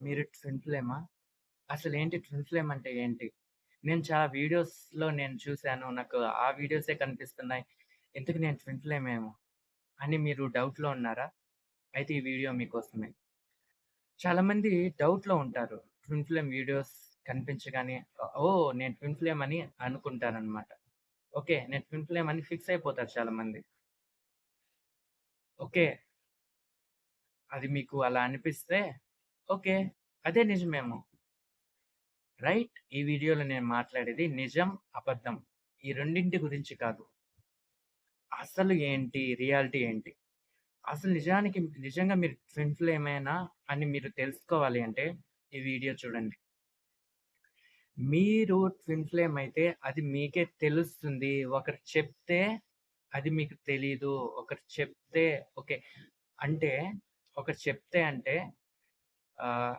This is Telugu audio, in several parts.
మీరు ట్విన్ ఫ్లేమా? అసలేంటి ట్విన్ ఫ్లేమ్ అంటే ఏంటి? నేను చాలా వీడియోస్‌లో నేను చూసాను. నాకు ఆ వీడియోసే కనిపిస్తున్నాయి. ఇంతకి నేను ట్విన్ ఫ్లేమేమో అని మీరు డౌట్‌లో ఉన్నారా? అయితే ఈ వీడియో మీకోసమే. చాలామంది డౌట్‌లో ఉంటారు. ట్విన్ ఫ్లేమ్ వీడియోస్ కనిపించగానే ఓహ్! నేను ట్విన్ ఫ్లేమ్ అని అనుకుంటారనమాట. ఓకే. నేను ట్విన్ ఫ్లేమ్ అని ఫిక్స్ అయిపోతారు చాలామంది. ఓకే. అది మీకు అలా అనిపిస్తే ఓకే. అదే నిజమేమో. రైట్? ఈ వీడియోలో నేను మాట్లాడేది నిజం, అబద్ధం. ఈ రెండింటి గురించి కాదు. అసలు ఏంటి? రియాలిటీ ఏంటి? అసలు నిజంగా మీరు ట్విన్ ఫ్లేమేనా అని మీరు తెలుసుకోవాలి అంటే ఈ వీడియో చూడండి. మీరు ట్విన్ ఫ్లేమ్ అయితే అది మీకే తెలుస్తుంది. ఒకరు చెప్తే అది మీకు తెలీదు. ఒకరు చెప్తే ఓకే. అంటే ఒకరు చెప్తే అంటే ఆహ్,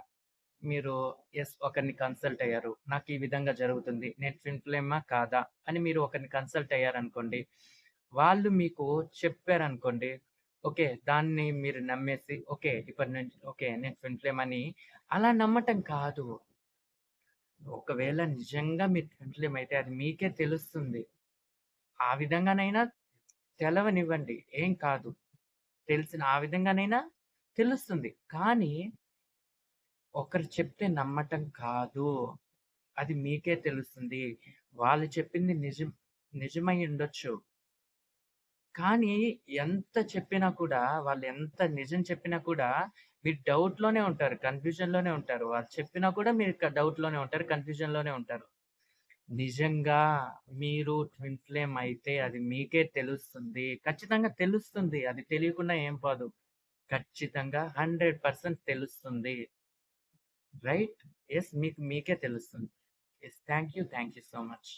మీరు ఒకరిని కన్సల్ట్ అయ్యారు. నాకు ఈ విధంగా జరుగుతుంది. నేను ట్విన్ ఫ్లేమా? కాదా? అని మీరు ఒకరిని కన్సల్ట్ అయ్యారనుకోండి. వాళ్ళు మీకు చెప్పారనుకోండి. ఓకే. దాన్ని మీరు నమ్మేసి ఓకే. ఇప్పటి నుంచి ఓకే. నేను ట్విన్ ఫ్లేమ్ అని అలా నమ్మటం కాదు. ఒకవేళ నిజంగా మీరు ట్విన్ ఫ్లేమ్ అయితే అది మీకే తెలుస్తుంది. ఆ విధంగానైనా తెలవనివ్వండి. ఏం కాదు. ఆ విధంగానైనా తెలుస్తుంది. కానీ ఒకరు చెప్తే నమ్మటం కాదు. అది మీకే తెలుస్తుంది. వాళ్ళు చెప్పింది నిజమై ఉండొచ్చు. కానీ ఎంత చెప్పినా కూడా వాళ్ళెంత నిజం చెప్పినా కూడా మీరు డౌట్‌లోనే ఉంటారు. కన్‌ఫ్యూజన్‌లోనే ఉంటారు. వాళ్ళు చెప్పినా కూడా మీరు డౌట్‌లోనే ఉంటారు. కన్‌ఫ్యూజన్‌లోనే ఉంటారు. నిజంగా మీరు ట్విన్ ఫ్లేమ్ అయితే అది మీకే తెలుస్తుంది. ఖచ్చితంగా తెలుస్తుంది. అది తెలియకుండా ఏం పోదు. ఖచ్చితంగా 100% తెలుస్తుంది. రైట్? యెస్. మీకే తెలుస్తుంది. Yes. Thank you. Thank you so much.